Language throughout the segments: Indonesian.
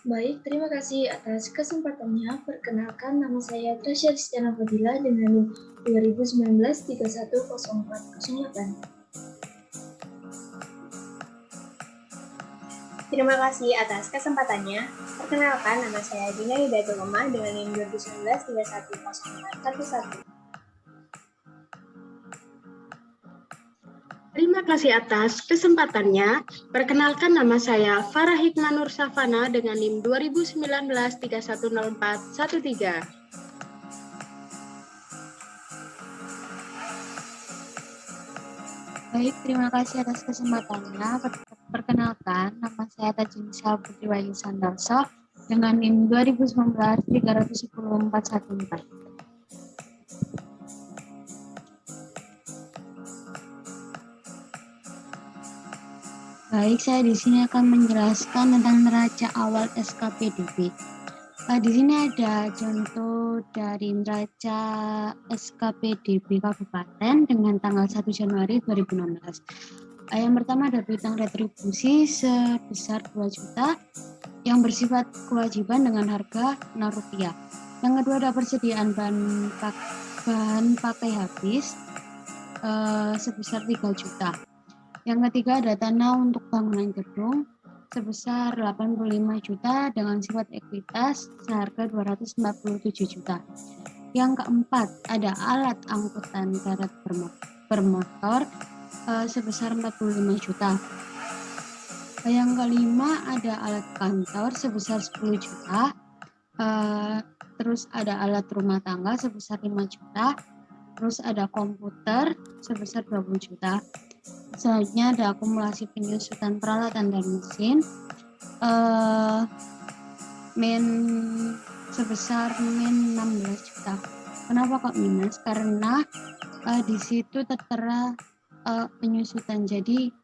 Baik, terima kasih atas kesempatannya. Perkenalkan, nama saya Trasya Rizkyana Fadila dengan NIM 2019-310408. Terima kasih atas kesempatannya. Perkenalkan, nama saya Dina Hidayatul Umar dengan NIM 2019-310411. Terima kasih atas kesempatannya. Perkenalkan, nama saya Farah Hikmanur Safana dengan NIM 2019-310413. Baik, terima kasih atas kesempatannya. Perkenalkan, nama saya Tajunisa Putri Wahyu Sandarso dengan NIM 2019-310414. Baik, saya di sini akan menjelaskan tentang neraca awal SKPDB. Di sini ada contoh dari neraca SKPDB Kabupaten dengan tanggal 1 Januari 2016. Yang pertama ada piutang retribusi sebesar 2 juta yang bersifat kewajiban dengan harga Rp0. Yang kedua ada persediaan bahan pakai habis sebesar 3 juta. Yang ketiga ada tanah untuk bangunan gedung sebesar 85 juta dengan sifat ekuitas seharga 247 juta. Yang keempat ada alat angkutan darat bermotor sebesar 45 juta. Yang kelima ada alat kantor sebesar 10 juta. Terus ada alat rumah tangga sebesar 5 juta. Terus ada komputer sebesar 20 juta. Selanjutnya ada akumulasi penyusutan peralatan dan mesin sebesar min 16 juta. Kenapa kok minus? Karena di situ tertera penyusutan, jadi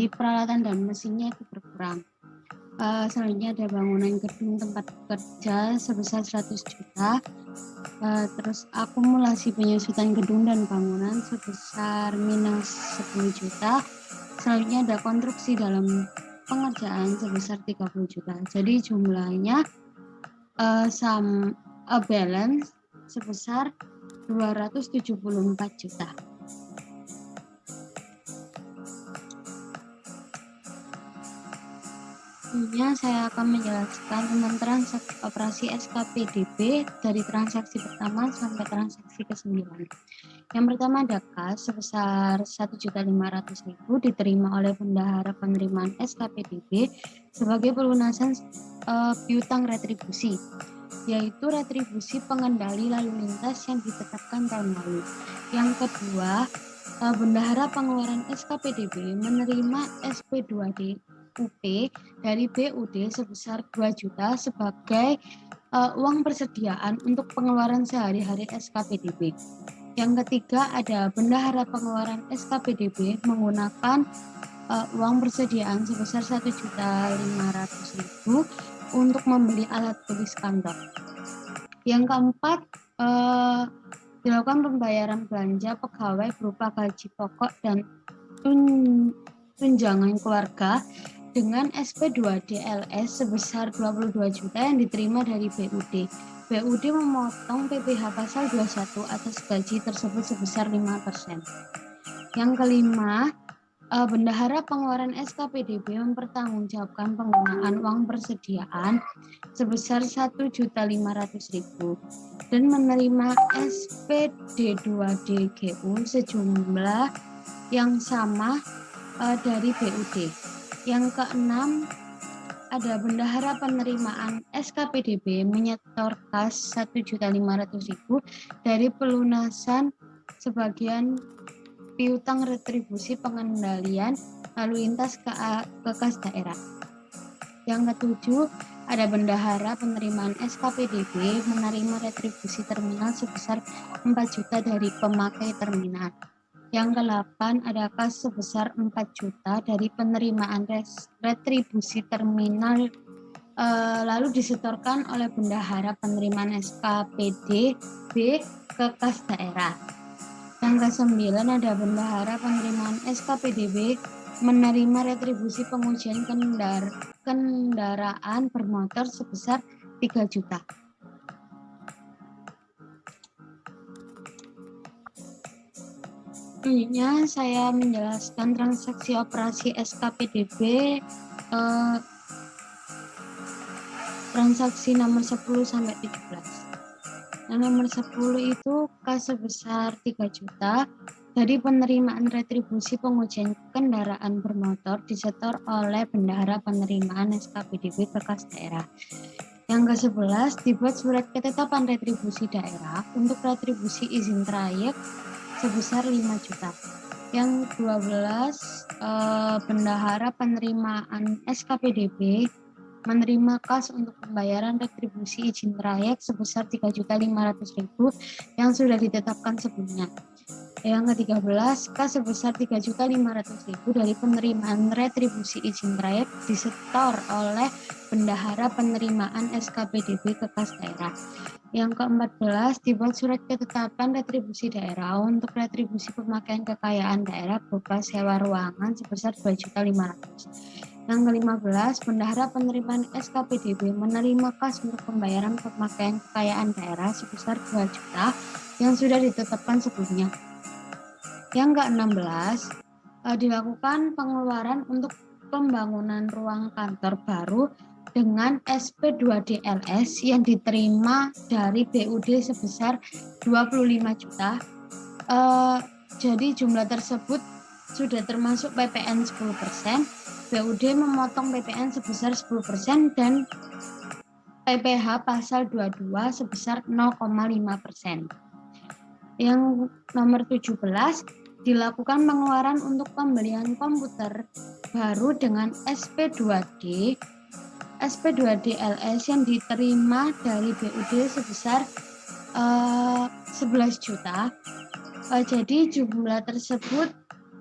peralatan dan mesinnya itu berkurang. Selanjutnya ada bangunan gedung tempat kerja sebesar 100 juta. Terus akumulasi penyusutan gedung dan bangunan sebesar minus 10 juta. Selanjutnya ada konstruksi dalam pengerjaan sebesar 30 juta. Jadi jumlahnya balance sebesar 274 juta. Selanjutnya saya akan menjelaskan tentang transaksi operasi SKPDB dari transaksi pertama sampai transaksi ke-9. Yang pertama ada kas sebesar 1.500.000 diterima oleh bendahara penerimaan SKPDB sebagai pelunasan piutang retribusi, yaitu retribusi pengendali lalu lintas yang ditetapkan tahun lalu. Yang kedua, bendahara pengeluaran SKPDB menerima SP2D UP dari BUD sebesar 2 juta sebagai uang persediaan untuk pengeluaran sehari-hari SKPDB. Yang ketiga ada bendahara pengeluaran SKPDB menggunakan uang persediaan sebesar 1.500.000 untuk membeli alat tulis kantor. Yang keempat dilakukan pembayaran belanja pegawai berupa gaji pokok dan tunjangan keluarga dengan SP2DLS sebesar 22 juta yang diterima dari BUD. BUD memotong PPh pasal 21 atas gaji tersebut sebesar 5%. Yang kelima, bendahara pengeluaran SKPDB mempertanggungjawabkan penggunaan uang persediaan sebesar 1.500.000 dan menerima SPD2DGU sejumlah yang sama dari BUD. Yang keenam, ada bendahara penerimaan SKPDB menyetor kas 1.500.000 dari pelunasan sebagian piutang retribusi pengendalian lalu lintas ke kas daerah. Yang ketujuh, ada bendahara penerimaan SKPDB menerima retribusi terminal sebesar 4 juta dari pemakai terminal. Yang ke-8 ada kas sebesar 4 juta dari penerimaan retribusi terminal lalu disetorkan oleh bendahara penerimaan SKPDB ke kas daerah. Yang ke-9 ada bendahara penerimaan SKPDB menerima retribusi pengujian kendaraan bermotor sebesar 3 juta. Selanjutnya saya menjelaskan transaksi operasi SKPDB transaksi nomor 10 sampai 17. Yang nomor 10 itu kas sebesar 3 juta dari penerimaan retribusi pengujian kendaraan bermotor disetor oleh bendahara penerimaan SKPDB ke kas daerah. Yang ke-11 dibuat surat ketetapan retribusi daerah untuk retribusi izin trayek sebesar 5 juta. Yang 12 bendahara penerimaan SKPDB menerima kas untuk pembayaran retribusi izin trayek sebesar 3.500.000 yang sudah ditetapkan sebelumnya. Yang ke-13 kas sebesar 3.500.000 dari penerimaan retribusi izin trayek disetor oleh bendahara penerimaan SKPDB ke kas daerah. Yang ke-14 dibuat surat ketetapan retribusi daerah untuk retribusi pemakaian kekayaan daerah berupa sewa ruangan sebesar 2.500.000. Yang ke-15 bendahara penerimaan SKPDB menerima kas untuk pembayaran pemakaian kekayaan daerah sebesar 2 juta yang sudah ditetapkan sebelumnya. Yang ke-16 dilakukan pengeluaran untuk pembangunan ruang kantor baru dengan SP2DLS yang diterima dari BUD sebesar 25 juta. Jadi jumlah tersebut sudah termasuk PPN 10%, BUD memotong PPN sebesar 10% dan PPh pasal 22 sebesar 0,5%. Yang nomor 17 dilakukan pengeluaran untuk pembelian komputer baru dengan SP2DLS yang diterima dari BUD sebesar 11 juta. Jadi jumlah tersebut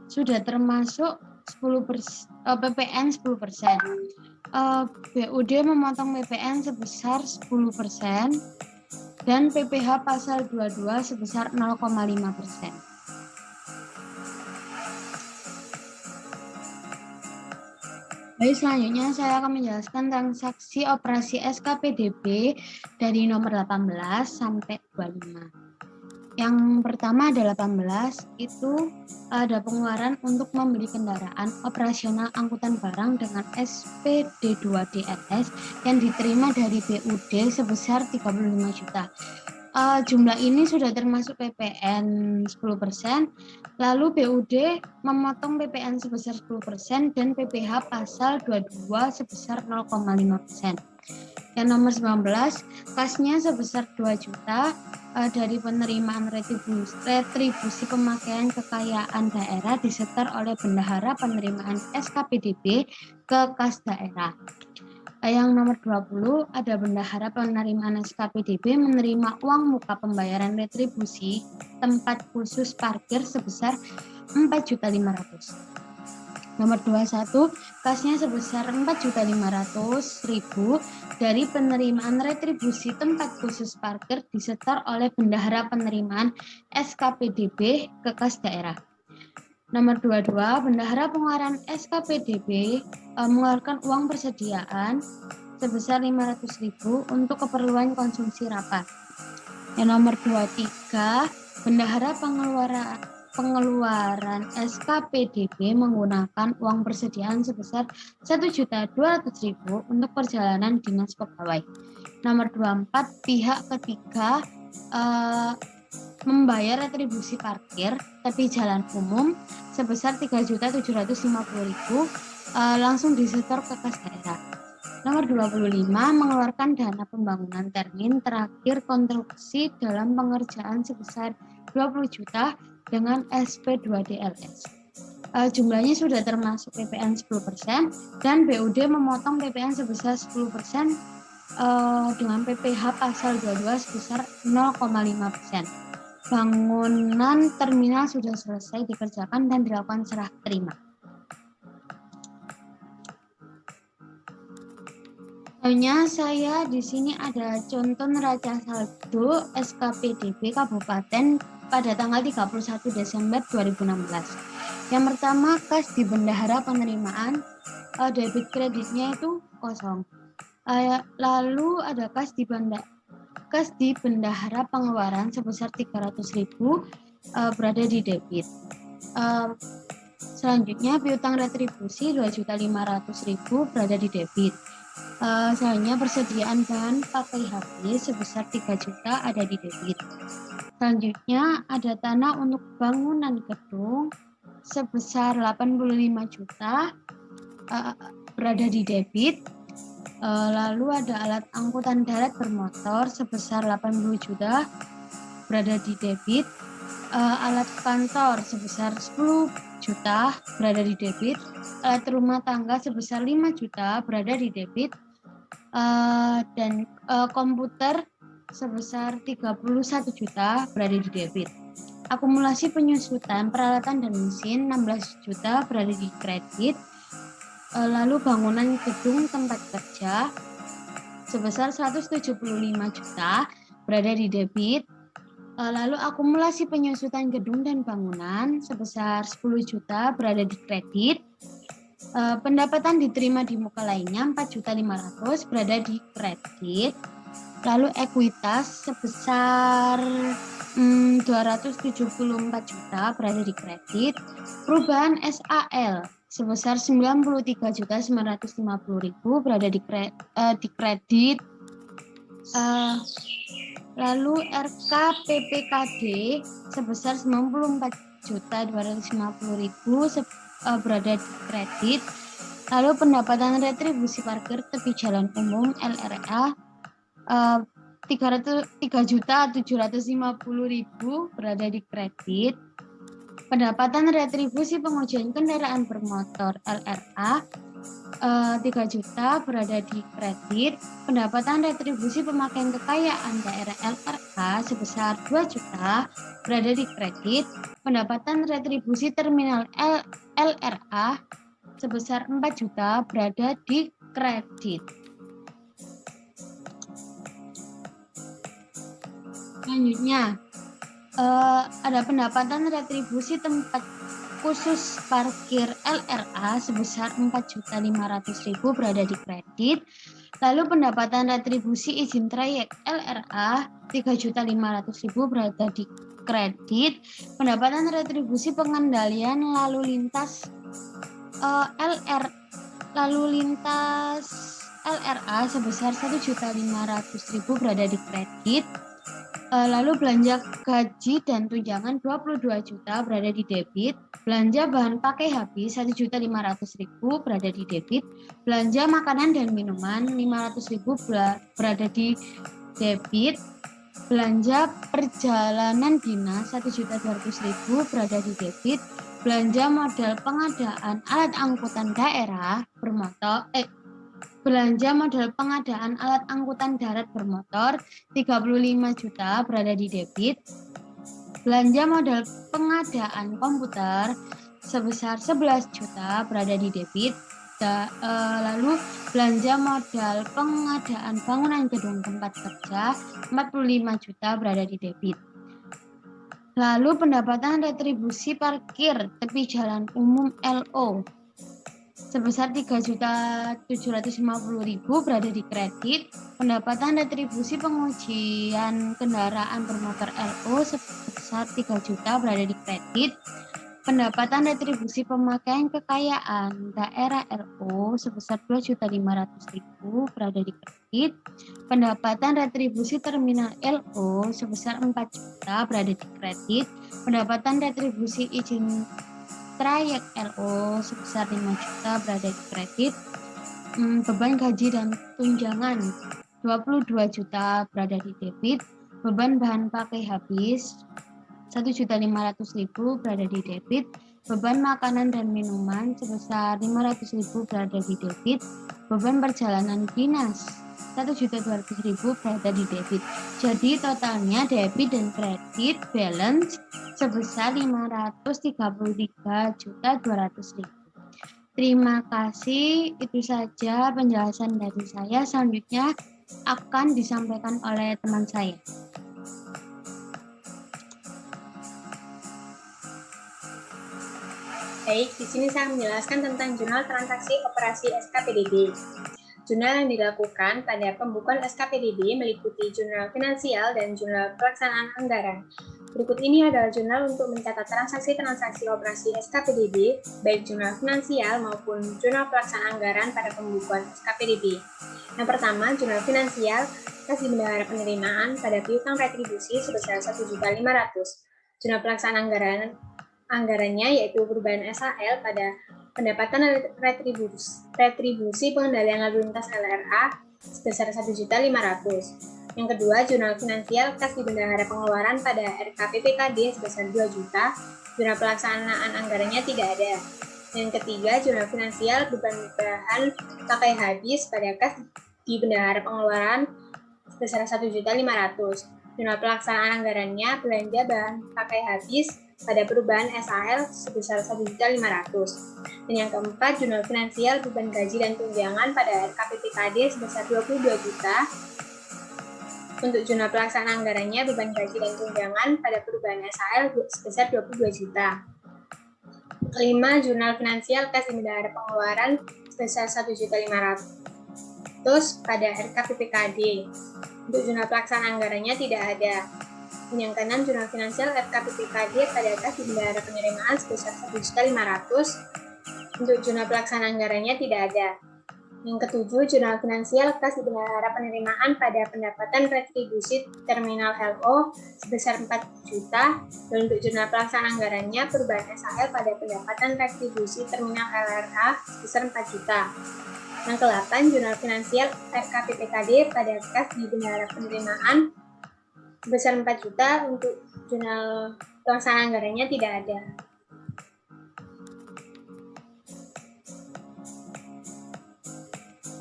sudah termasuk PPN 10%. BUD memotong PPN sebesar 10% dan PPh pasal 22 sebesar 0,5%. Baik, selanjutnya saya akan menjelaskan transaksi operasi SKPDB dari nomor 18 sampai 25. Yang pertama ada 18, itu ada pengeluaran untuk membeli kendaraan operasional angkutan barang dengan SPD2DLS yang diterima dari BUD sebesar 35 juta. Jumlah ini sudah termasuk PPN 10%, lalu BUD memotong PPN sebesar 10% dan PPh pasal 22 sebesar 0,5%. Yang nomor 19, kasnya sebesar 2 juta dari penerimaan retribusi pemakaian kekayaan daerah disetor oleh bendahara penerimaan SKPDB ke kas daerah. Yang nomor 20 ada bendahara penerimaan SKPDB menerima uang muka pembayaran retribusi tempat khusus parkir sebesar 4.500.000. Nomor 21 kasnya sebesar 4.500.000 dari penerimaan retribusi tempat khusus parkir disetor oleh bendahara penerimaan SKPDB ke kas daerah. Nomor 22, bendahara pengeluaran SKPDB mengeluarkan uang persediaan sebesar 500.000 untuk keperluan konsumsi rapat. Yang nomor 23, bendahara pengeluaran SKPDB menggunakan uang persediaan sebesar 1.200.000 untuk perjalanan dinas pegawai. Nomor 24, pihak ketiga membayar retribusi parkir tepi jalan umum sebesar 3.750.000 langsung disetor ke kas daerah. Nomor 25, mengeluarkan dana pembangunan termin terakhir konstruksi dalam pengerjaan sebesar 20 juta dengan SP2DLS. Jumlahnya sudah termasuk PPN 10% dan BUD memotong PPN sebesar 10% dengan PPh pasal 22 sebesar 0,5%. Bangunan terminal sudah selesai dikerjakan dan dilakukan serah terima. Selanjutnya saya di sini ada contoh neraca saldo SKPDB Kabupaten pada tanggal 31 Desember 2016. Yang pertama, kas di bendahara penerimaan, debit kreditnya itu kosong. Lalu ada kas di bendahara pengeluaran sebesar 300.000 berada di debit. Selanjutnya piutang retribusi 2.500.000 berada di debit. Selanjutnya persediaan bahan pakai habis sebesar 3 juta ada di debit. Selanjutnya ada tanah untuk bangunan gedung sebesar 85 juta berada di debit. Lalu ada alat angkutan darat bermotor sebesar 80 juta berada di debit. Alat kantor sebesar 10 juta berada di debit. Alat rumah tangga sebesar 5 juta berada di debit. Dan komputer sebesar 31 juta berada di debit. Akumulasi penyusutan peralatan dan mesin 16 juta berada di kredit. Lalu bangunan gedung tempat kerja sebesar 175 juta berada di debit. Lalu akumulasi penyusutan gedung dan bangunan sebesar 10 juta berada di kredit. Pendapatan diterima di muka lainnya 4.500.000 berada di kredit. Lalu ekuitas sebesar 274 juta berada di kredit. Perubahan SAL sebesar 93.950.000 berada di kredit. Lalu RKPPKD sebesar 94.250.000 berada di kredit. Lalu pendapatan retribusi parkir tepi jalan umum LRA 3.750.000 berada di kredit. Pendapatan retribusi pengujian kendaraan bermotor LRA 3 juta berada di kredit. Pendapatan retribusi pemakaian kekayaan daerah LRA sebesar 2 juta berada di kredit. Pendapatan retribusi terminal LRA sebesar 4 juta berada di kredit. Selanjutnya ada pendapatan retribusi tempat khusus parkir LRA sebesar 4.500.000 berada di kredit. Lalu pendapatan retribusi izin trayek LRA 3.500.000 berada di kredit. Pendapatan retribusi pengendalian lalu lintas LRA sebesar 1.500.000 berada di kredit. Lalu belanja gaji dan tunjangan 22 juta berada di debit. Belanja bahan pakai habis 1.500.000 berada di debit. Belanja makanan dan minuman 500.000 berada di debit. Belanja perjalanan dinas 1.200.000 berada di debit. Belanja modal pengadaan alat angkutan daerah bermotor Belanja modal pengadaan alat angkutan darat bermotor 35 juta berada di debit. Belanja modal pengadaan komputer sebesar 11 juta berada di debit. Lalu belanja modal pengadaan bangunan gedung tempat kerja 45 juta berada di debit. Lalu pendapatan retribusi parkir tepi jalan umum LO sebesar 3.750.000 berada di kredit. Pendapatan retribusi pengujian kendaraan bermotor LO sebesar 3 juta berada di kredit. Pendapatan retribusi pemakaian kekayaan daerah LO sebesar 2.500.000 berada di kredit. Pendapatan retribusi terminal LO sebesar 4 juta berada di kredit. Pendapatan retribusi izin trayek LO sebesar 5 juta berada di kredit. Beban gaji dan tunjangan 22 juta berada di debit. Beban bahan pakai habis 1.500.000 berada di debit. Beban makanan dan minuman sebesar 500.000 berada di debit. Beban perjalanan dinas 1.200.000 berada di debit. Jadi totalnya debit dan kredit balance sebesar 533.200.000. Terima kasih, itu saja penjelasan dari saya. Selanjutnya akan disampaikan oleh teman saya. Baik, di sini saya menjelaskan tentang jurnal transaksi operasi SKPDB. Jurnal yang dilakukan pada pembukuan SKPDB meliputi jurnal finansial dan jurnal pelaksanaan anggaran. Berikut ini adalah jurnal untuk mencatat transaksi-transaksi operasi SKPDB, baik jurnal finansial maupun jurnal pelaksanaan anggaran pada pembukuan SKPDB. Yang pertama, jurnal finansial, kas di bendahara penerimaan pada piutang retribusi sebesar 1.500.000. Jurnal pelaksanaan anggarannya yaitu perubahan SAL pada pendapatan retribusi pengendalian lalu lintas LRA sebesar 1.500.000. Yang kedua, jurnal finansial kas di bendahara pengeluaran pada RKPPKD sebesar 2 juta, jurnal pelaksanaan anggarannya tidak ada. Yang ketiga, jurnal finansial beban pakai habis pada kas di bendahara pengeluaran sebesar 1.500.000. Jurnal pelaksanaan anggarannya belanja bahan pakai habis pada perubahan SAL sebesar 1.500.000. Dan yang keempat, jurnal finansial beban gaji dan tunjangan pada RKPPKD sebesar 22 juta. Untuk jurnal pelaksanaan anggarannya beban gaji dan tunjangan pada perubahan SAL sebesar 22 juta. Kelima, jurnal finansial kas di bendahara pengeluaran sebesar 1.500.000 pada RKPPKD. Untuk jurnal pelaksanaan anggarannya tidak ada. Dan yang keenam, jurnal finansial RKPPKD pada kas di bendahara penerimaan sebesar 1.500.000. Untuk jurnal pelaksanaan anggarannya tidak ada. Yang ketujuh, jurnal finansial kas di bendahara penerimaan pada pendapatan retribusi terminal LO sebesar 4 juta, dan untuk jurnal pelaksanaan anggarannya perubahan SAL pada pendapatan retribusi terminal LRA sebesar 4 juta. Yang ke-8, jurnal finansial RKPPKD pada kas di bendahara penerimaan sebesar 4 juta, untuk jurnal pelaksanaan anggarannya tidak ada.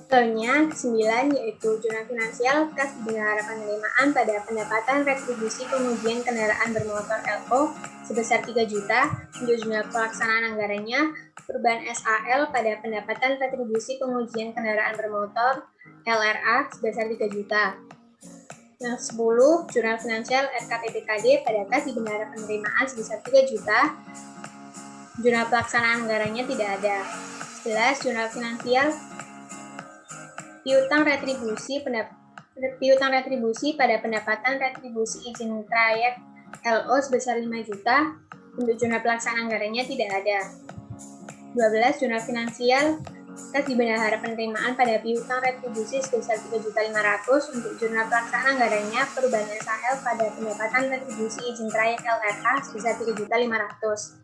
Contohnya, 9 yaitu jurnal finansial kas di bendahara penerimaan pada pendapatan retribusi pengujian kendaraan bermotor LO sebesar 3 juta, untuk jurnal pelaksanaan anggarannya perubahan SAL pada pendapatan retribusi pengujian kendaraan bermotor LRA sebesar 3 juta. Yang 10, jurnal finansial RKPPKD pada kas di bendahara penerimaan sebesar 3 juta, jurnal pelaksanaan anggarannya tidak ada. 11, jurnal finansial piutang retribusi pada pendapatan retribusi izin trayek LO sebesar 5 juta, untuk jurnal pelaksanaan anggarannya tidak ada. 12, jurnal finansial kas di bendahara penerimaan pada piutang retribusi sebesar 3.500.000, untuk jurnal pelaksanaan anggarannya perubahan SAL pada pendapatan retribusi izin trayek LRA sebesar 3.500.000.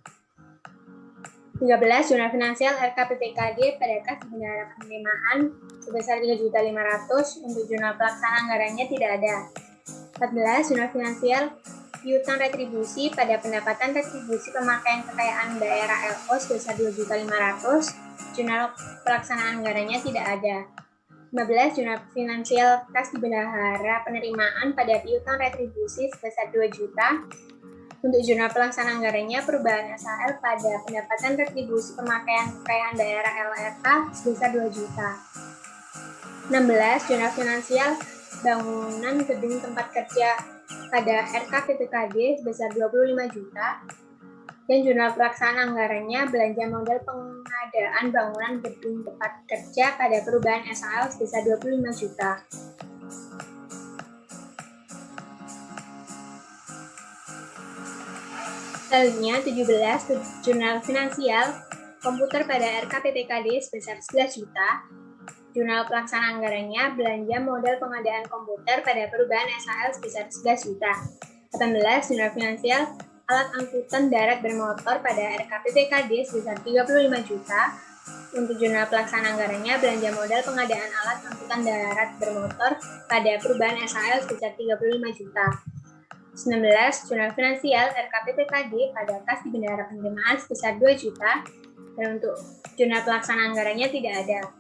13, jurnal finansial RKPPKD pada kas di bendahara penerimaan sebesar 3.500.000, untuk jurnal pelaksanaan anggarannya tidak ada. 14, jurnal finansial piutang retribusi pada pendapatan retribusi pemakaian kekayaan daerah LO sebesar 2.500.000, jurnal pelaksanaan anggarannya tidak ada. 15, jurnal finansial kas di bendahara penerimaan pada piutang retribusi sebesar 2 juta, untuk jurnal pelaksanaan anggarannya perubahan SAL pada pendapatan retribusi pemakaian kekayaan daerah LRA sebesar 2 juta. 16, jurnal finansial bangunan gedung tempat kerja pada RKPPKD sebesar 25 juta, dan jurnal pelaksanaan anggarannya belanja modal pengadaan bangunan gedung tempat kerja pada perubahan SAL sebesar 25 juta. Selanjutnya, 17, jurnal finansial komputer pada RKPPKD sebesar 11 juta, jurnal pelaksanaan anggarannya belanja modal pengadaan komputer pada perubahan SAL sebesar 11 juta. 18, jurnal finansial alat angkutan darat bermotor pada RKPPKD sebesar 35 juta, untuk jurnal pelaksanaan anggarannya belanja modal pengadaan alat angkutan darat bermotor pada perubahan SAL sebesar 35 juta. 19, jurnal finansial RKPPKD pada kas di bendahara penerimaan sebesar 2 juta, dan untuk jurnal pelaksanaan anggarannya tidak ada.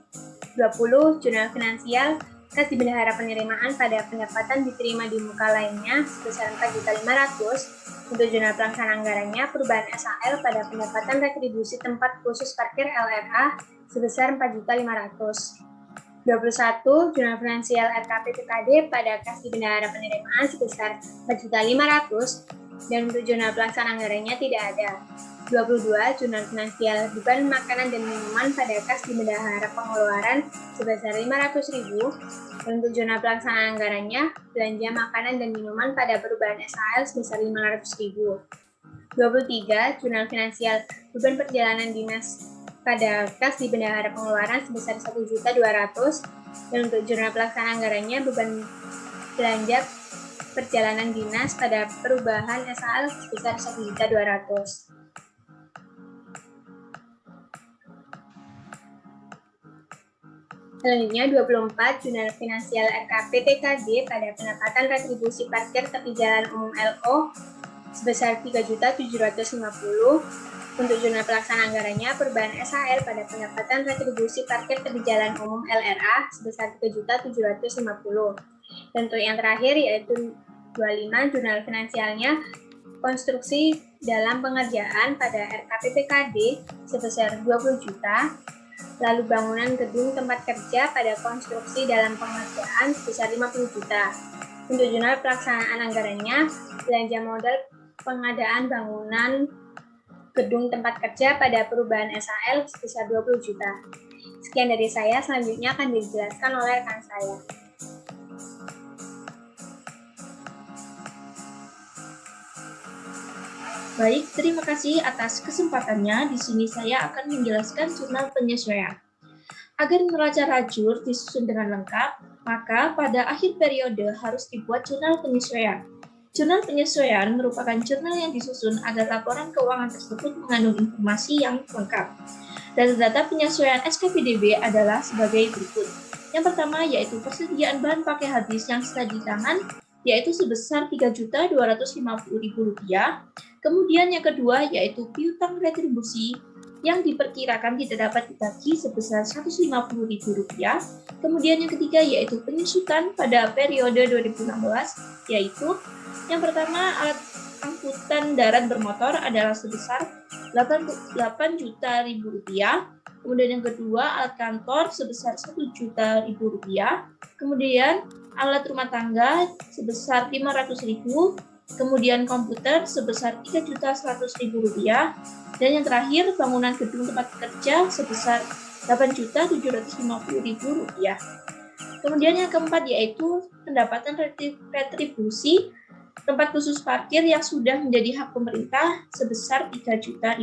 20, jurnal finansial kas di bendahara penerimaan pada pendapatan diterima di muka lainnya sebesar 4.500.000, untuk jurnal pelaksanaan anggarannya perubahan SAL pada pendapatan retribusi tempat khusus parkir LRA sebesar 4.500.000. 21, jurnal finansial RKPPKD pada kas di bendahara penerimaan sebesar 4.500.000, Dan untuk jurnal pelaksana anggarannya tidak ada. 22. Jurnal finansial beban makanan dan minuman pada kas di bendahara pengeluaran sebesar 500.000. Dan untuk jurnal pelaksana anggarannya, belanja makanan dan minuman pada perubahan SHL sebesar 500.000. 23. Jurnal finansial beban perjalanan dinas pada kas di bendahara pengeluaran sebesar 1.200.000. Dan untuk jurnal pelaksana anggarannya, beban belanja perjalanan dinas pada perubahan SHL sebesar 1.200.000. Selanjutnya 24, jurnal finansial RKPTKD pada pendapatan retribusi parkir tepi jalan umum LO sebesar 3.750.000. Untuk jurnal pelaksana anggarannya, perubahan SHL pada pendapatan retribusi parkir tepi jalan umum LRA sebesar 3.750.000. Dan untuk yang terakhir yaitu 25, jurnal finansialnya konstruksi dalam pengerjaan pada RKPTKD sebesar 20 juta, lalu bangunan gedung tempat kerja pada konstruksi dalam pengerjaan sebesar 50 juta. Untuk jurnal pelaksanaan anggarannya, belanja modal pengadaan bangunan gedung tempat kerja pada perubahan SHL sebesar 20 juta. Sekian dari saya, selanjutnya akan dijelaskan oleh rekan saya. Baik, terima kasih atas kesempatannya. Di sini saya akan menjelaskan jurnal penyesuaian. Agar neraca rajur disusun dengan lengkap, maka pada akhir periode harus dibuat jurnal penyesuaian. Jurnal penyesuaian merupakan jurnal yang disusun agar laporan keuangan tersebut mengandung informasi yang lengkap. Data-data penyesuaian SKPDB adalah sebagai berikut. Yang pertama yaitu persediaan bahan pakai habis yang sudah di tangan, yaitu sebesar Rp3.250.000. Kemudian yang kedua yaitu piutang retribusi yang diperkirakan tidak dapat ditagih sebesar Rp150.000. Kemudian yang ketiga yaitu penyusutan pada periode 2016, yaitu yang pertama alat angkutan darat bermotor adalah sebesar Rp8 juta. Kemudian yang kedua alat kantor sebesar Rp1 juta. Kemudian alat rumah tangga sebesar Rp500.000. Kemudian komputer sebesar Rp3.100.000, dan yang terakhir bangunan gedung tempat kerja sebesar Rp8.750.000. Kemudian yang keempat yaitu pendapatan retribusi tempat khusus parkir yang sudah menjadi hak pemerintah sebesar Rp3 juta.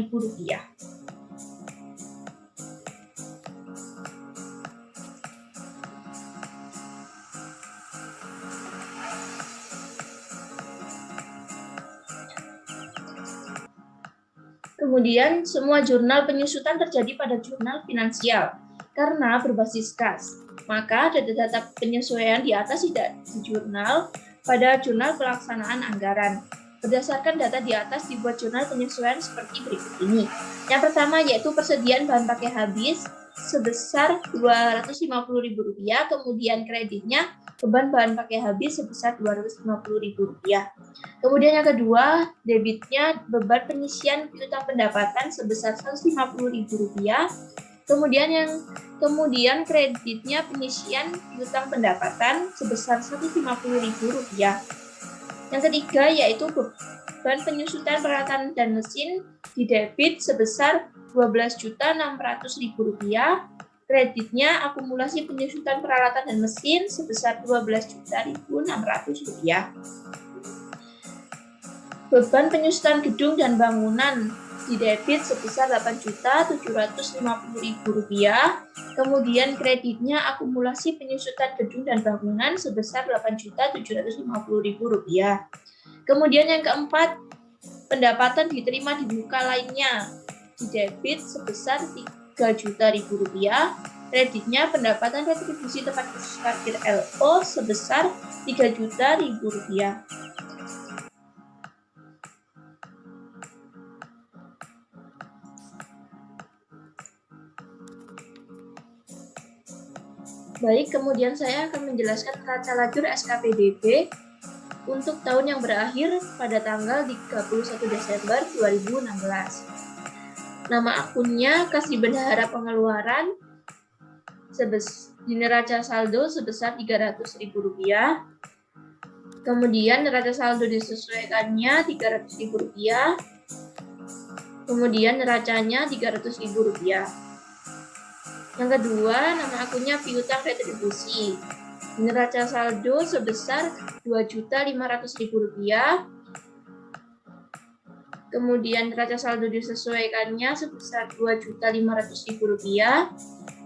Kemudian, semua jurnal penyusutan terjadi pada jurnal finansial karena berbasis kas. Maka data-data penyesuaian di atas tidak di jurnal pada jurnal pelaksanaan anggaran. Berdasarkan data di atas dibuat jurnal penyesuaian seperti berikut ini. Yang pertama yaitu persediaan bahan pakai habis sebesar Rp250.000, kemudian kreditnya beban bahan pakai habis sebesar Rp250.000. Kemudian yang kedua, debitnya beban pengisian piutang pendapatan sebesar Rp150.000. Kemudian kreditnya pengisian piutang pendapatan sebesar Rp150.000. Yang ketiga yaitu beban penyusutan peralatan dan mesin di debit sebesar Rp12.600.000. Kreditnya akumulasi penyusutan peralatan dan mesin sebesar Rp12.600.000. Beban penyusutan gedung dan bangunan di debit sebesar Rp8.750.000. Kemudian kreditnya akumulasi penyusutan gedung dan bangunan sebesar Rp8.750.000. Kemudian yang keempat, pendapatan diterima di muka lainnya di debit sebesar Rp3 juta. Kreditnya pendapatan retribusi tempat khusus parkir LO sebesar Rp3 juta. Baik, kemudian saya akan menjelaskan neraca lajur SKPDB untuk tahun yang berakhir pada tanggal 31 Desember 2016. Nama akunnya Kas di Bendahara Pengeluaran di neraca saldo sebesar Rp300.000. Kemudian neraca saldo disesuaikannya Rp300.000. Kemudian neracanya Rp300.000. Yang kedua, nama akunnya piutang retribusi. Neraca saldo sebesar Rp2.500.000. Kemudian neraca saldo disesuaikannya sebesar Rp2.500.000.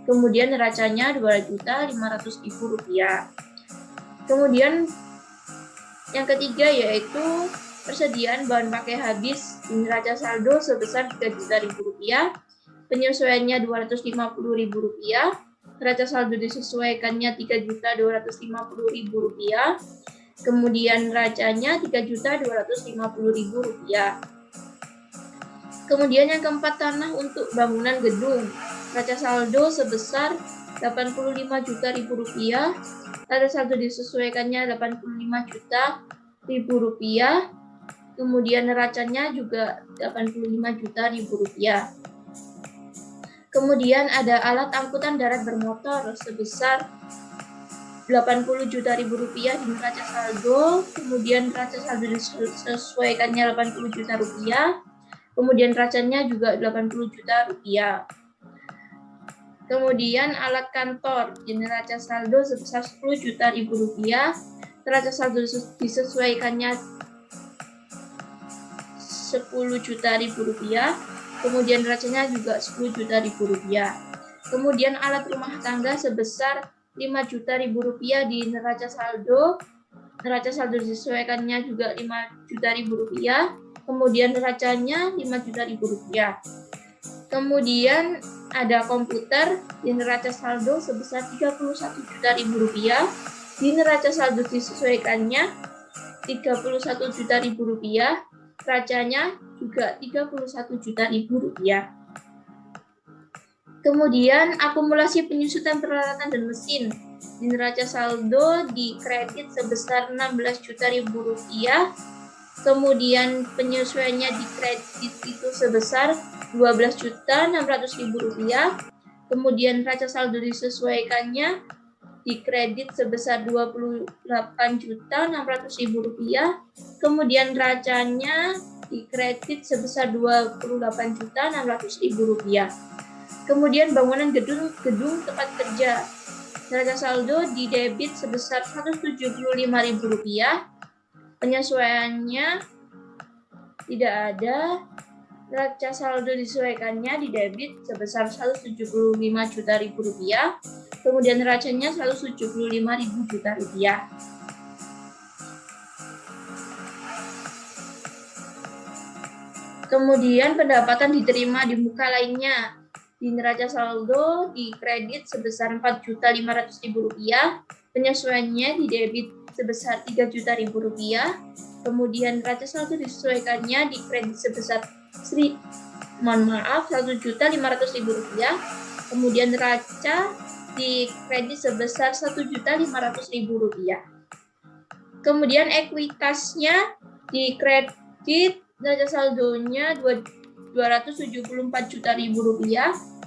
Kemudian neracanya Rp2.500.000. Kemudian yang ketiga yaitu persediaan bahan pakai habis di neraca saldo sebesar Rp3.000.000. Penyesuaiannya Rp250.000. Neraca saldo disesuaikannya Rp3.250.000. Kemudian neracanya Rp3.250.000. Kemudian yang keempat, tanah untuk bangunan gedung. Neraca saldo sebesar Rp85.000.000. Neraca saldo disesuaikannya Rp85.000.000. Kemudian neracanya juga Rp85.000.000. Kemudian ada alat angkutan darat bermotor sebesar Rp80.000.000 di neraca saldo. Kemudian neraca saldo disesuaikannya Rp80 juta. Kemudian neracanya juga Rp80 juta. Kemudian alat kantor di neraca saldo sebesar Rp10 juta. Neraca saldo disesuaikannya Rp10 juta. Kemudian neracanya juga Rp10 juta. Kemudian alat rumah tangga sebesar Rp5 juta di neraca saldo. Neraca saldo disesuaikannya juga Rp5 juta. Kemudian neracanya Rp5 juta. Kemudian ada komputer di neraca saldo sebesar Rp31 juta. Di neraca saldo disesuaikannya Rp31 juta. Neracanya juga Rp31 juta. Kemudian akumulasi penyusutan peralatan dan mesin di neraca saldo di kredit sebesar Rp16 juta. Kemudian penyesuaiannya di kredit itu sebesar Rp12.600.000. Kemudian neraca saldo disesuaikannya di kredit sebesar Rp28.600.000. Kemudian neracanya di kredit sebesar Rp28.600.000. Kemudian bangunan gedung tempat kerja. Neraca saldo di debit sebesar Rp175.000. Penyesuaiannya tidak ada. Neraca saldo disesuaikannya di debit sebesar Rp175 juta. Kemudian neracanya Rp175.000 juta. Kemudian pendapatan diterima di muka lainnya. Di neraca saldo di kredit sebesar Rp4.500.000. Penyesuaiannya di debit sebesar Rp3 juta. Kemudian neraca saldo disesuaikannya di kredit sebesar Rp1.500.000. Kemudian neraca di kredit sebesar Rp1.500.000. Kemudian ekuitasnya di kredit neraca saldonya Rp274 juta.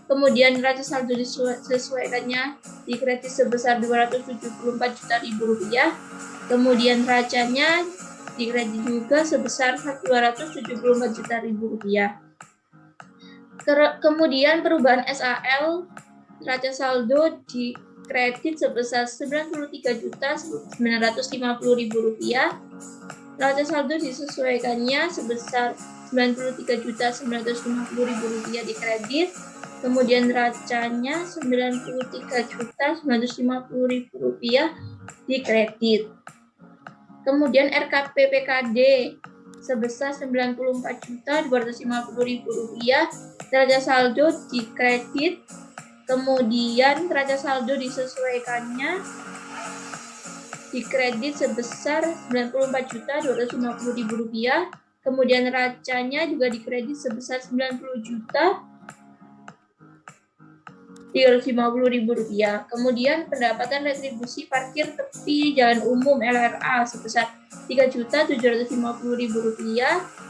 Kemudian neraca saldo disesuaikannya di kredit sebesar Rp274 juta. Kemudian neracanya di kredit juga sebesar Rp274 juta. Kemudian perubahan SAL neraca saldo di kredit sebesar Rp93.950.000. Neraca saldo disesuaikannya sebesar Rp93.950.000 di kredit. Kemudian neracanya Rp93.950.000 di kredit. Kemudian RKPPKD sebesar Rp94.250.000 neraca saldo di kredit. Kemudian neraca saldo disesuaikannya di kredit sebesar Rp94.250.000. Kemudian neracanya juga di kredit sebesar Rp90.350.000. Kemudian pendapatan retribusi parkir tepi jalan umum LRA sebesar Rp3.750.000.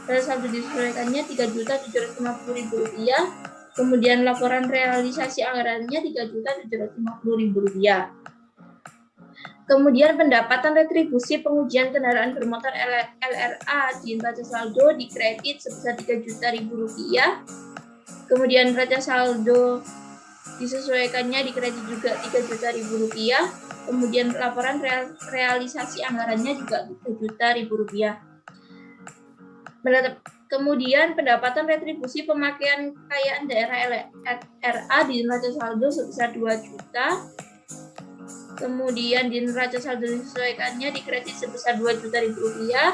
Neraca saldo disesuaikannya Rp3.750.000. Kemudian laporan realisasi anggarannya Rp3.750.000. Kemudian pendapatan retribusi pengujian kendaraan bermotor LRA di neraca saldo dikredit sebesar Rp3.000.000. Kemudian neraca saldo disesuaikannya dikredit juga Rp3.000.000. Kemudian laporan realisasi anggarannya juga Rp3.000.000. Kemudian pendapatan retribusi pemakaian kekayaan daerah LRA di neraca saldo sebesar 2 juta. Kemudian di neraca saldo disesuaikannya dikredit sebesar Rp2.000.000.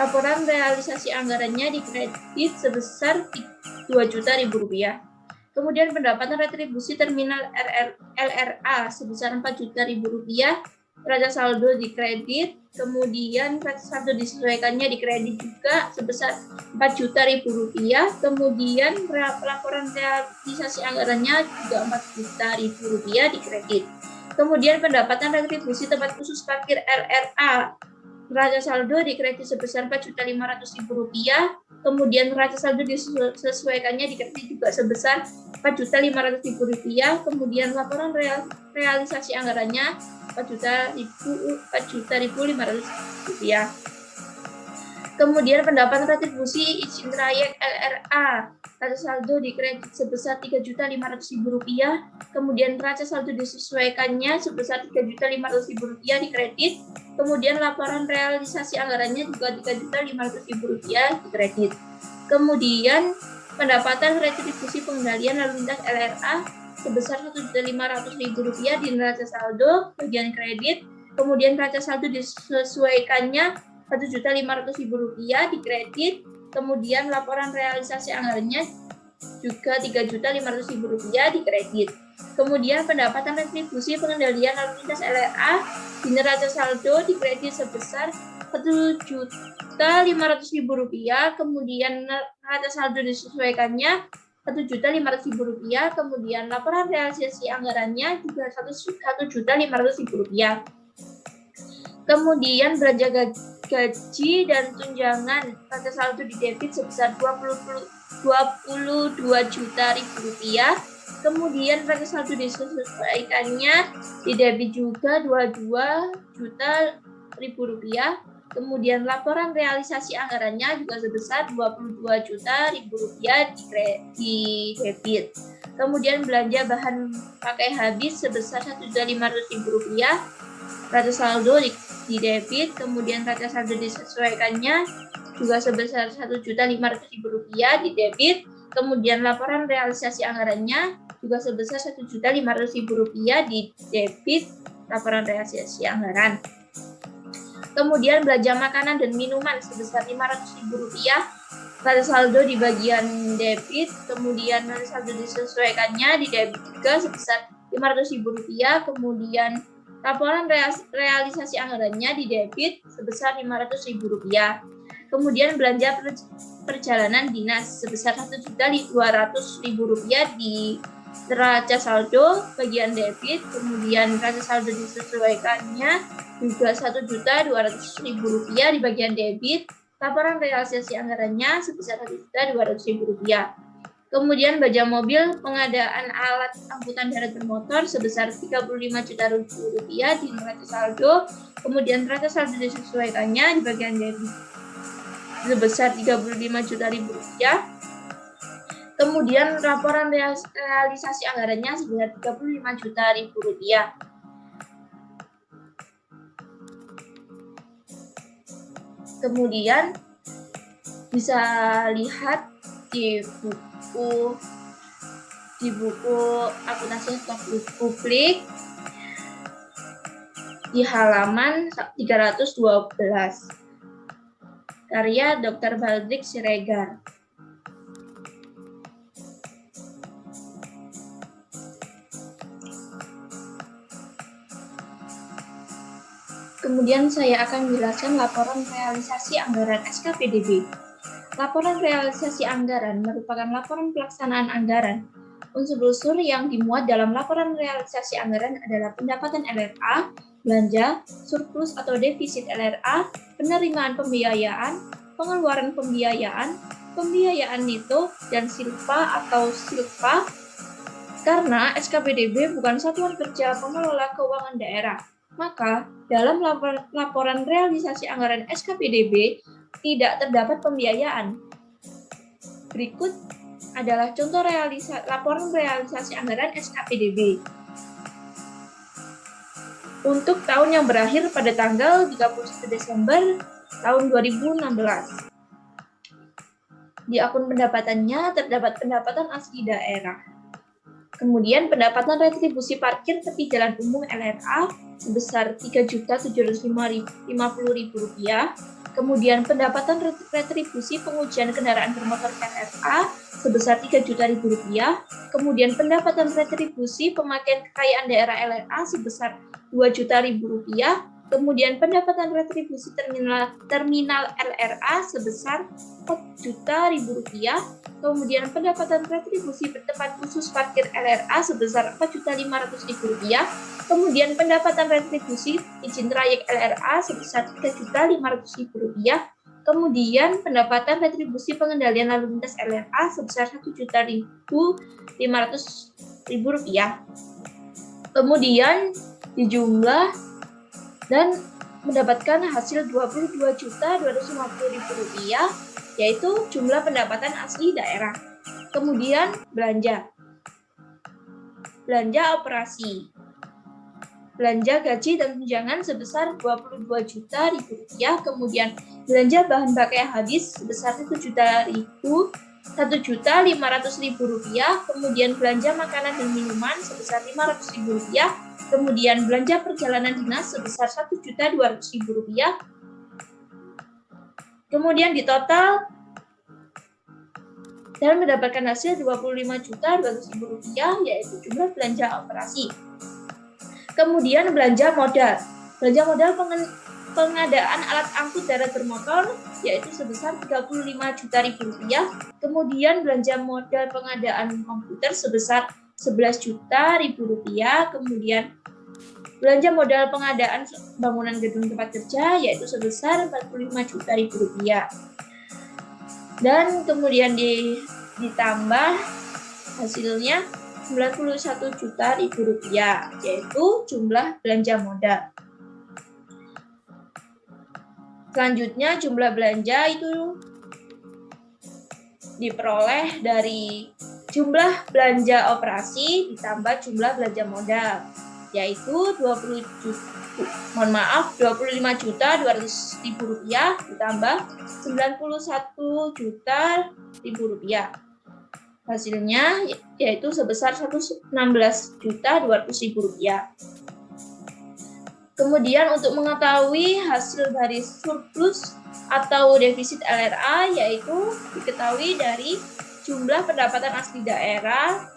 Laporan realisasi anggarannya dikredit sebesar Rp2.000.000. Kemudian pendapatan retribusi terminal LRA sebesar Rp4.000.000. Neraca saldo dikredit. Kemudian neraca saldo disesuaikannya dikredit juga sebesar Rp4.000.000. Kemudian laporan realisasi anggarannya juga Rp4.000.000 dikredit. Kemudian pendapatan retribusi tempat khusus parkir LRA, neraca saldo dikredit sebesar Rp4.500.000. Kemudian neraca saldo disesuaikannya dikredit juga sebesar Rp4.500.000. Kemudian laporan realisasi anggarannya Rp4.500.000. Kemudian pendapatan retribusi izin trayek LRA, neraca saldo dikredit sebesar Rp3.500.000. Kemudian neraca saldo disesuaikannya sebesar Rp3.500.000 dikredit. Kemudian laporan realisasi anggarannya juga Rp3.500.000 dikredit. Kemudian pendapatan retribusi pengendalian lalu lintas LRA sebesar Rp1.500.000 di neraca saldo bagian kredit. Kemudian neraca saldo disesuaikannya Rp1.500.000 dikredit. Kemudian laporan realisasi anggarannya juga Rp3.500.000 dikredit. Kemudian pendapatan retribusi pengendalian lalu lintas LRA di neraca saldo dikredit sebesar Rp1.500.000. Kemudian neraca saldo disesuaikannya Rp1.500.000. Kemudian laporan realisasi anggarannya juga Rp1.500.000. Kemudian belanja gaji dan tunjangan neraca saldo didebit sebesar Rp22 juta. Kemudian neraca saldo disesuaikannya didebit juga Rp22 juta. Kemudian laporan realisasi anggarannya juga sebesar Rp22 juta didebit. Kemudian belanja bahan pakai habis sebesar Rp1.500.000. Neraca saldo didebit. Kemudian neraca saldo disesuaikannya juga sebesar Rp1.500.000 didebit. Kemudian laporan realisasi anggarannya juga sebesar Rp1.500.000 didebit laporan realisasi anggaran. Kemudian belanja makanan dan minuman sebesar Rp500.000. Neraca saldo di bagian debit. Kemudian neraca saldo disesuaikannya didebit juga sebesar Rp500.000. Kemudian laporan realisasi anggarannya didebit sebesar Rp500.000. Kemudian belanja perjalanan dinas sebesar Rp1.200.000 di neraca saldo bagian debit. Kemudian neraca saldo disesuaikannya juga Rp1.200.000 di bagian debit. Laporan realisasi anggarannya sebesar Rp1.200.000. Kemudian belanja mobil pengadaan alat angkutan darat bermotor sebesar Rp35 juta di neraca saldo. Kemudian neraca saldo disesuaikannya di bagian debit sebesar Rp35 juta. Kemudian laporan realisasi anggarannya sebesar Rp35 juta. Kemudian bisa lihat di buku akuntansi publik di halaman 312 karya Dr. Baldrik Siregar. Kemudian saya akan menjelaskan laporan realisasi anggaran SKPDB. Laporan realisasi anggaran merupakan laporan pelaksanaan anggaran. Unsur-unsur yang dimuat dalam laporan realisasi anggaran adalah pendapatan LRA, belanja, surplus atau defisit LRA, penerimaan pembiayaan, pengeluaran pembiayaan, pembiayaan neto, dan silpa atau silpa. Karena SKPDB bukan satuan kerja pengelola keuangan daerah, Maka, dalam laporan realisasi anggaran SKPDB tidak terdapat pembiayaan. Berikut adalah contoh laporan realisasi anggaran SKPDB. Untuk tahun yang berakhir pada tanggal 31 Desember tahun 2016. Di akun pendapatannya terdapat pendapatan asli daerah. Kemudian pendapatan retribusi parkir tepi jalan umum LRA sebesar Rp3.750.000. Kemudian pendapatan retribusi pengujian kendaraan bermotor LRA sebesar Rp3.000.000. Kemudian pendapatan retribusi pemakaian kekayaan daerah LRA sebesar Rp2.000.000. Kemudian pendapatan retribusi terminal LRA sebesar Rp4.000.000. Kemudian pendapatan retribusi tempat khusus parkir LRA sebesar Rp4.500.000. Kemudian pendapatan retribusi izin trayek LRA sebesar Rp3.500.000. Kemudian pendapatan retribusi pengendalian lalu lintas LRA sebesar Rp1.500.000. Kemudian dijumlah dan mendapatkan hasil Rp22.250.000, yaitu jumlah pendapatan asli daerah. Kemudian belanja operasi, belanja gaji dan tunjangan sebesar Rp22.000.000, kemudian belanja bahan bakai habis sebesar Rp1.500.000, kemudian belanja makanan dan minuman sebesar Rp500.000, kemudian belanja perjalanan dinas sebesar Rp1.200.000, kemudian ditotal dan mendapatkan hasil Rp25.200.000, yaitu jumlah belanja operasi. Kemudian belanja modal pengadaan alat angkut darat bermotor, yaitu sebesar Rp35 juta. Kemudian belanja modal pengadaan komputer sebesar Rp11 juta. Kemudian belanja modal pengadaan bangunan gedung tempat kerja, yaitu sebesar Rp45 juta. Dan kemudian ditambah hasilnya Rp91 juta, yaitu jumlah belanja modal. Selanjutnya jumlah belanja itu diperoleh dari jumlah belanja operasi ditambah jumlah belanja modal, yaitu Rp25.200.000 ditambah Rp91 juta. Hasilnya yaitu sebesar Rp116.200.000. Kemudian untuk mengetahui hasil dari surplus atau defisit LRA, yaitu diketahui dari jumlah pendapatan asli daerah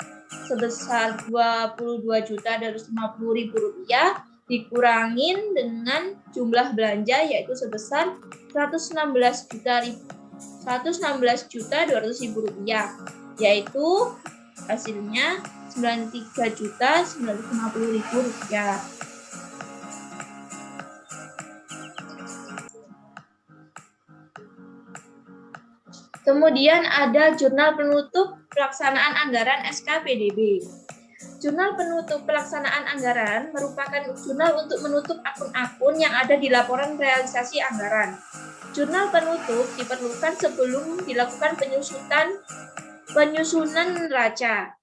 sebesar Rp22.250.000 dikurangin dengan jumlah belanja, yaitu sebesar Rp116.200.000, yaitu hasilnya Rp93.950.000. Kemudian ada jurnal penutup pelaksanaan anggaran SKPDB. Jurnal penutup pelaksanaan anggaran merupakan jurnal untuk menutup akun-akun yang ada di laporan realisasi anggaran. Jurnal penutup diperlukan sebelum dilakukan penyusunan neraca.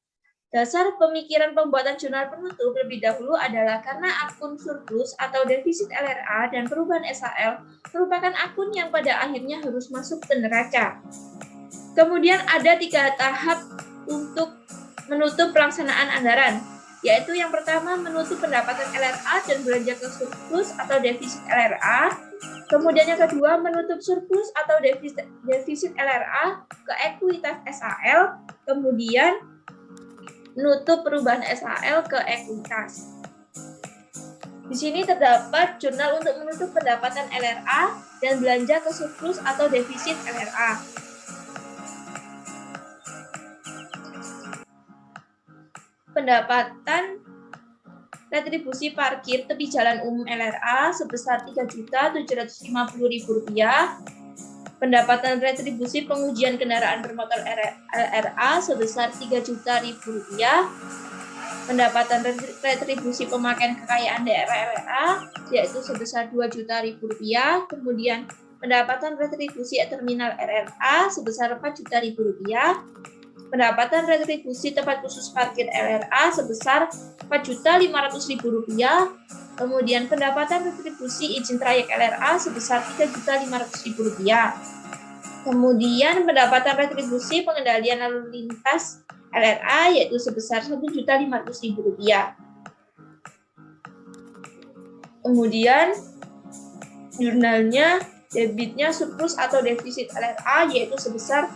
Dasar pemikiran pembuatan jurnal penutup lebih dahulu adalah karena akun surplus atau defisit LRA dan perubahan SAL merupakan akun yang pada akhirnya harus masuk ke neraca. Kemudian ada 3 tahap untuk menutup pelaksanaan anggaran, yaitu yang pertama menutup pendapatan LRA dan belanja ke surplus atau defisit LRA. Kemudian yang kedua menutup surplus atau defisit LRA ke ekuitas SAL. Kemudian menutup perubahan SAL ke ekuitas. Di sini terdapat jurnal untuk menutup pendapatan LRA dan belanja ke surplus atau defisit LRA. Pendapatan retribusi parkir tepi jalan umum LRA sebesar Rp3.750.000. Pendapatan retribusi pengujian kendaraan bermotor LRA sebesar Rp3 juta. pendapatan retribusi pemakaian kekayaan daerah LRA yaitu sebesar Rp2.000.000, kemudian pendapatan retribusi terminal RRA sebesar Rp4.000.000, pendapatan retribusi tempat khusus parkir LRA sebesar Rp4.500.000, kemudian pendapatan retribusi izin trayek LRA sebesar Rp3.500.000, kemudian pendapatan retribusi pengendalian lalu lintas LRA yaitu sebesar Rp1.500.000. Kemudian jurnalnya debitnya surplus atau defisit LRA yaitu sebesar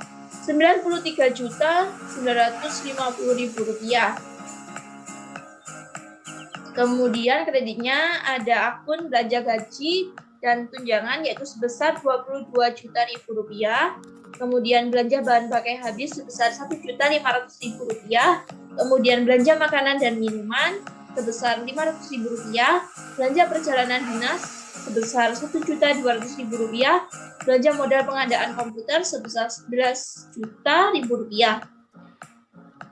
Rp93.950.000. Kemudian kreditnya ada akun belanja gaji dan tunjangan yaitu sebesar Rp22.000.000. Kemudian belanja bahan bakai habis sebesar Rp1.500.000, kemudian belanja makanan dan minuman sebesar Rp500.000, belanja perjalanan dinas sebesar Rp1.200.000, belanja modal pengadaan komputer sebesar Rp11.000.000,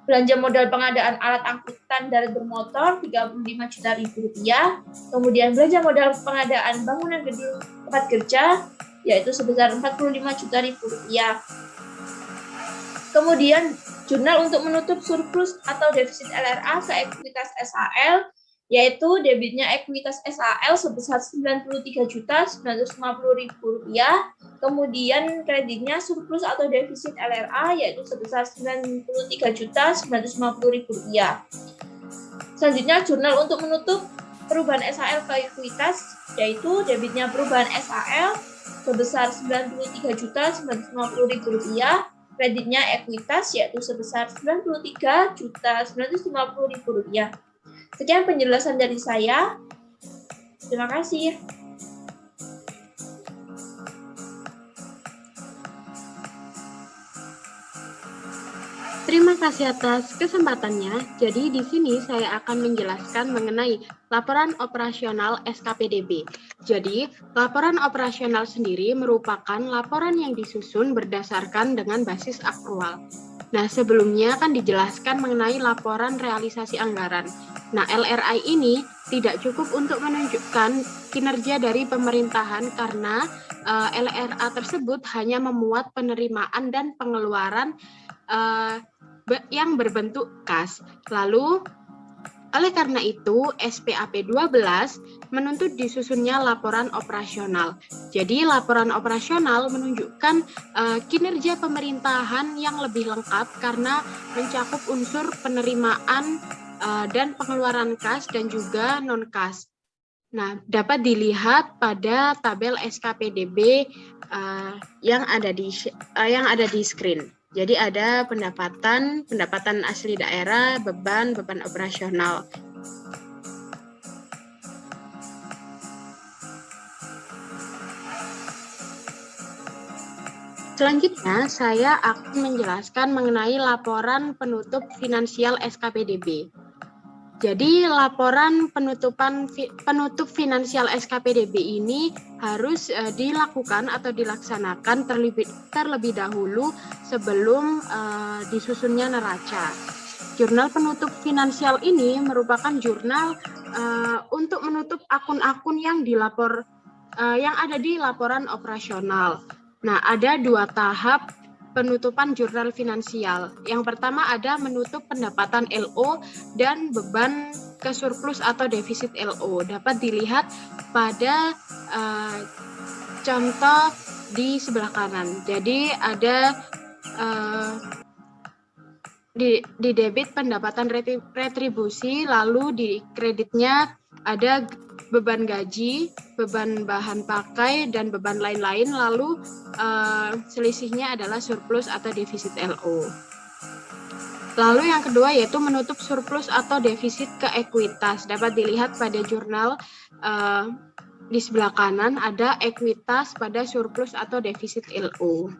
belanja modal pengadaan alat angkutan darat bermotor Rp35.000.000, kemudian belanja modal pengadaan bangunan gedung tempat kerja yaitu sebesar Rp45.000.000. Kemudian jurnal untuk menutup surplus atau defisit LRA ke ekuitas SAL yaitu debitnya ekuitas SAL sebesar Rp93.950.000, kemudian kreditnya surplus atau defisit LRA yaitu sebesar Rp93.950.000. Selanjutnya jurnal untuk menutup perubahan SAL ke ekuitas yaitu debitnya perubahan SAL sebesar Rp93.950.000, kreditnya ekuitas yaitu sebesar Rp93.950.000. Sekian penjelasan dari saya. Terima kasih. Terima kasih atas kesempatannya. Jadi di sini saya akan menjelaskan mengenai laporan operasional SKPDB. Jadi, laporan operasional sendiri merupakan laporan yang disusun berdasarkan dengan basis akrual. Nah, sebelumnya kan dijelaskan mengenai laporan realisasi anggaran. Nah, LRI ini tidak cukup untuk menunjukkan kinerja dari pemerintahan karena LRA tersebut hanya memuat penerimaan dan pengeluaran yang berbentuk kas. Lalu, oleh karena itu, SPAP 12 menuntut disusunnya laporan operasional. Jadi, laporan operasional menunjukkan kinerja pemerintahan yang lebih lengkap karena mencakup unsur penerimaan dan pengeluaran kas dan juga non-kas. Nah, dapat dilihat pada tabel SKPDB yang ada di screen. Jadi ada pendapatan asli daerah, beban operasional. Selanjutnya, saya akan menjelaskan mengenai laporan penutup finansial SKPDB. Jadi, laporan penutup finansial SKPDB ini harus dilakukan atau dilaksanakan terlebih dahulu sebelum disusunnya neraca. Jurnal penutup finansial ini merupakan jurnal untuk menutup akun-akun yang ada di laporan operasional. Nah, ada 2 tahap penutupan jurnal finansial. Yang pertama ada menutup pendapatan LO dan beban ke surplus atau defisit LO. Dapat dilihat pada contoh di sebelah kanan. Jadi ada di debit pendapatan retribusi, lalu di kreditnya ada beban gaji, beban bahan pakai, dan beban lain-lain, lalu selisihnya adalah surplus atau defisit LO. Lalu yang kedua yaitu menutup surplus atau defisit ke ekuitas. Dapat dilihat pada jurnal di sebelah kanan ada ekuitas pada surplus atau defisit LO.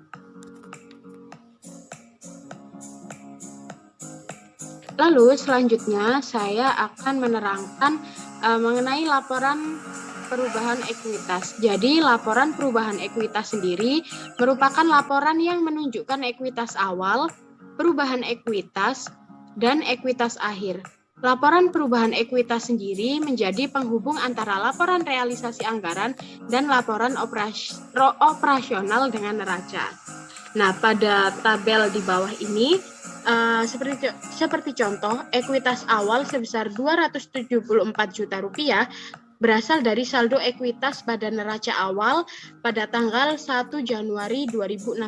Lalu selanjutnya saya akan menerangkan mengenai laporan perubahan ekuitas. Jadi laporan perubahan ekuitas sendiri merupakan laporan yang menunjukkan ekuitas awal, perubahan ekuitas, dan ekuitas akhir. Laporan perubahan ekuitas sendiri menjadi penghubung antara laporan realisasi anggaran dan laporan operasional dengan neraca. Nah, pada tabel di bawah ini, seperti contoh, ekuitas awal sebesar 274 juta rupiah berasal dari saldo ekuitas pada neraca awal pada tanggal 1 Januari 2016.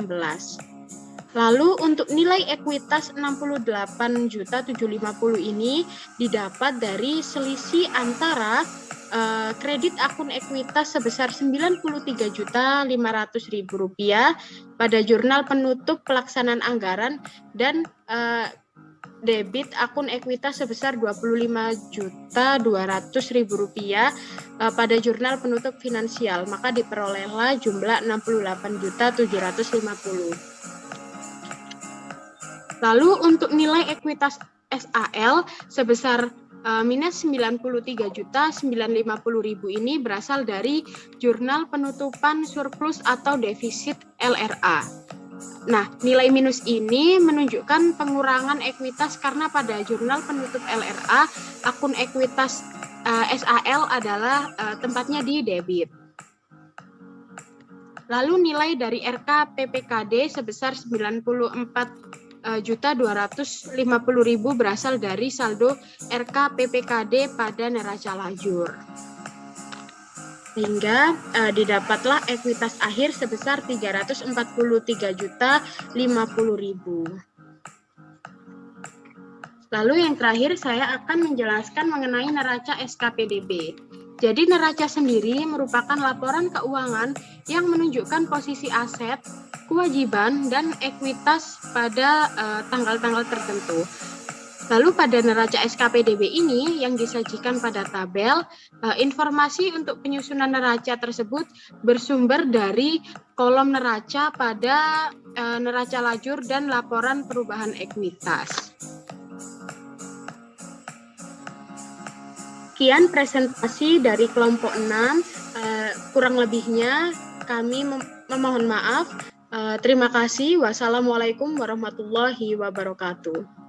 Lalu untuk nilai ekuitas 68.750 ini didapat dari selisih antara kredit akun ekuitas sebesar Rp93.500.000 pada jurnal penutup pelaksanaan anggaran dan debit akun ekuitas sebesar Rp25.200.000 pada jurnal penutup finansial, maka diperolehlah jumlah Rp68.750.000. Lalu untuk nilai ekuitas SAL sebesar minus Rp93.950.000 ini berasal dari jurnal penutupan surplus atau defisit LRA. Nah, nilai minus ini menunjukkan pengurangan ekuitas karena pada jurnal penutup LRA akun ekuitas SAL adalah tempatnya di debit. Lalu nilai dari RK PPKD sebesar Rp94.250.000 berasal dari saldo RK PPKD pada neraca lajur. Sehingga didapatlah ekuitas akhir sebesar Rp343.050.000. Lalu yang terakhir saya akan menjelaskan mengenai neraca SKPDB. Jadi neraca sendiri merupakan laporan keuangan yang menunjukkan posisi aset, kewajiban, dan ekuitas pada tanggal-tanggal tertentu. Lalu pada neraca SKPDB ini yang disajikan pada tabel, informasi untuk penyusunan neraca tersebut bersumber dari kolom neraca pada neraca lajur dan laporan perubahan ekuitas. Sekian presentasi dari kelompok 6, kurang lebihnya kami memohon maaf. Terima kasih. Wassalamualaikum warahmatullahi wabarakatuh.